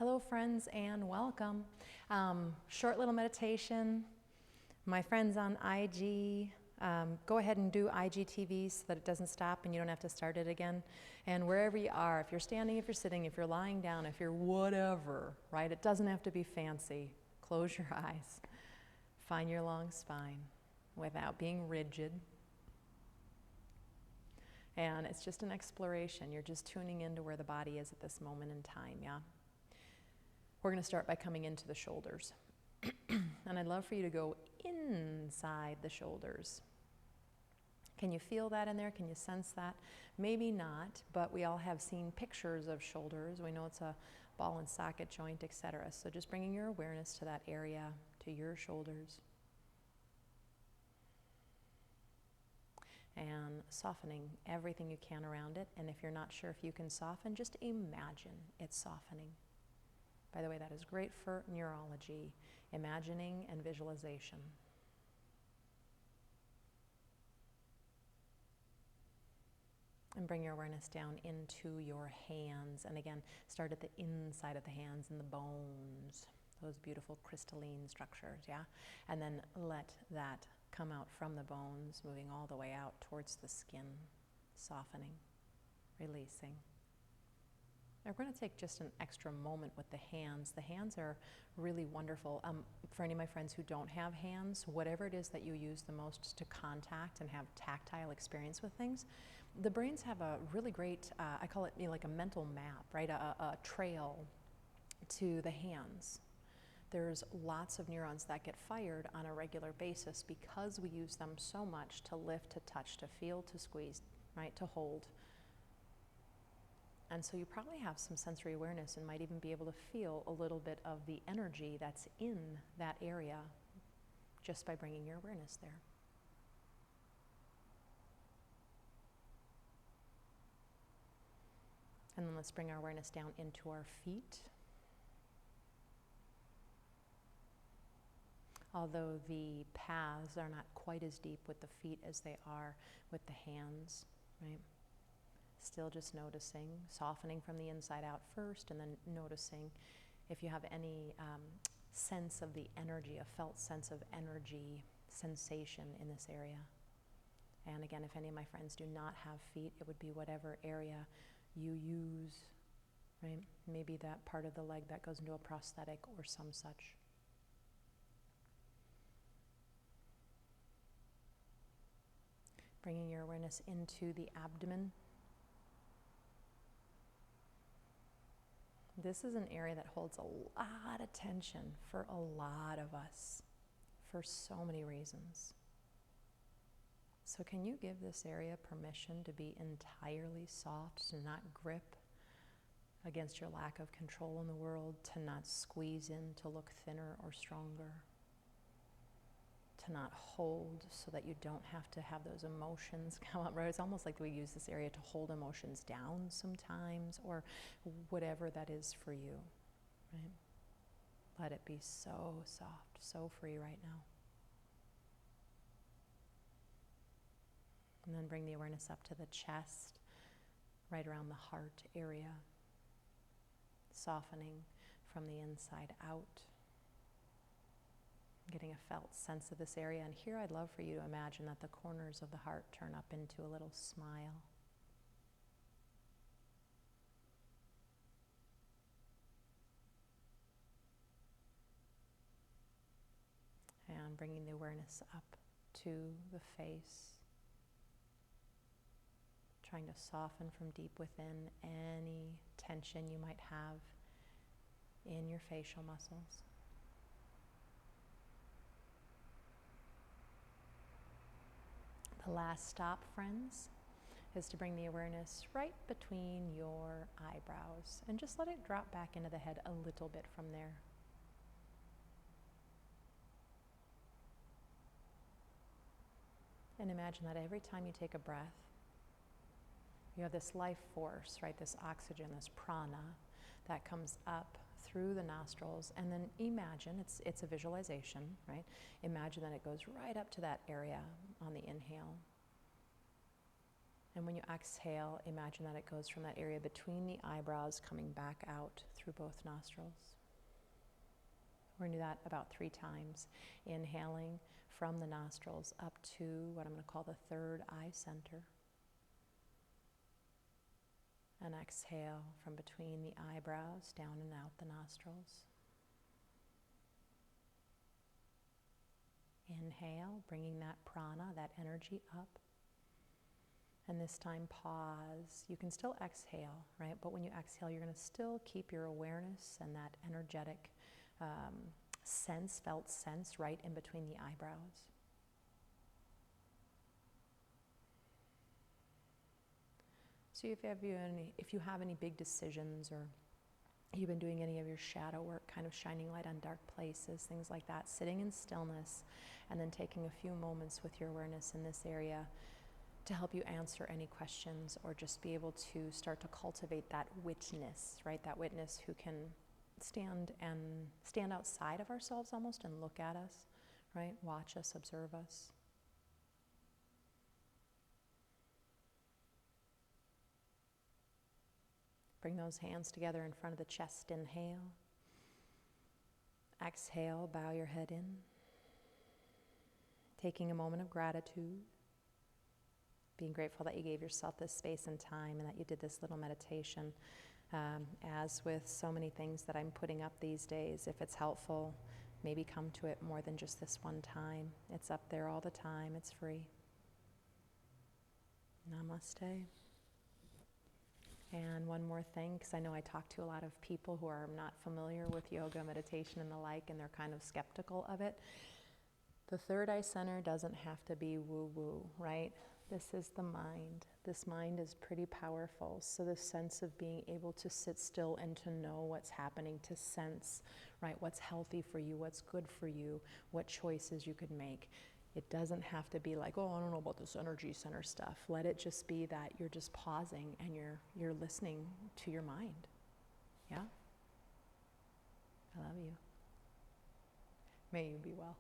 Hello friends and welcome. Short little meditation. My friends on IG, go ahead and do IGTV so that it doesn't stop and you don't have to start it again. And wherever you are, if you're standing, if you're sitting, if you're lying down, if you're whatever, right? It doesn't have to be fancy. Close your eyes. Find your long spine without being rigid. And it's just an exploration. You're just tuning into where the body is at this moment in time, yeah? We're going to start by coming into the shoulders. And I'd love for you to go inside the shoulders. Can you feel that in there? Can you sense that? Maybe not, but we all have seen pictures of shoulders. We know it's a ball and socket joint, etc. So just bringing your awareness to that area, to your shoulders. And softening everything you can around it. And if you're not sure if you can soften, just imagine it's softening. By the way, that is great for neurology, imagining and visualization. And bring your awareness down into your hands. And again, start at the inside of the hands and the bones, those beautiful crystalline structures, yeah? And then let that come out from the bones, moving all the way out towards the skin, softening, releasing. We're going to take just an extra moment with the hands. The hands are really wonderful. For any of my friends who don't have hands, whatever it is that you use the most to contact and have tactile experience with things, the brains have a really great, I call it like a mental map, right? A trail to the hands. There's lots of neurons that get fired on a regular basis because we use them so much to lift, to touch, to feel, to squeeze, right? To hold. And so you probably have some sensory awareness and might even be able to feel a little bit of the energy that's in that area just by bringing your awareness there. And then let's bring our awareness down into our feet. Although the paths are not quite as deep with the feet as they are with the hands, right? Still just noticing, softening from the inside out first, and then noticing if you have any sense of the energy, a felt sense of energy, sensation in this area. And again, if any of my friends do not have feet, it would be whatever area you use, right? Maybe that part of the leg that goes into a prosthetic or some such. Bringing your awareness into the abdomen. This is an area that holds a lot of tension for a lot of us, for so many reasons. So can you give this area permission to be entirely soft, to not grip against your lack of control in the world, to not squeeze in to look thinner or stronger, to not hold so that you don't have to have those emotions come up, right? It's almost like we use this area to hold emotions down sometimes, or whatever that is for you, right? Let it be so soft, so free right now. And then bring the awareness up to the chest, right around the heart area, softening from the inside out. Getting a felt sense of this area. And here I'd love for you to imagine that the corners of the heart turn up into a little smile. And bringing the awareness up to the face. Trying to soften from deep within any tension you might have in your facial muscles. The last stop, friends, is to bring the awareness right between your eyebrows and just let it drop back into the head a little bit from there. And imagine that every time you take a breath, you have this life force, right? This oxygen, this prana that comes up through the nostrils, and then imagine, it's a visualization, right? Imagine that it goes right up to that area on the inhale. And when you exhale, imagine that it goes from that area between the eyebrows coming back out through both nostrils. We're going to do that about 3 times. Inhaling from the nostrils up to what I'm going to call the third eye center. And exhale from between the eyebrows down and out the nostrils. Inhale, bringing that prana, that energy up. And this time pause. You can still exhale, right? But when you exhale, you're going to still keep your awareness and that energetic felt sense right in between the eyebrows. So if you have any big decisions, or you've been doing any of your shadow work, kind of shining light on dark places, things like that, sitting in stillness and then taking a few moments with your awareness in this area to help you answer any questions, or just be able to start to cultivate that witness, right? That witness who can stand outside of ourselves almost and look at us, right? Watch us, observe us. Bring those hands together in front of the chest. Inhale. Exhale, bow your head in. Taking a moment of gratitude. Being grateful that you gave yourself this space and time and that you did this little meditation. As with so many things that I'm putting up these days, if it's helpful, maybe come to it more than just this one time. It's up there all the time. It's free. Namaste. And one more thing, because I know I talk to a lot of people who are not familiar with yoga, meditation, and the like, and they're kind of skeptical of it. The third eye center doesn't have to be woo-woo, right? This is the mind. This mind is pretty powerful. So the sense of being able to sit still and to know what's happening, to sense, right, what's healthy for you, what's good for you, what choices you could make. It doesn't have to be like, oh, I don't know about this energy center stuff. Let it just be that you're just pausing and you're listening to your mind. Yeah? I love you. May you be well.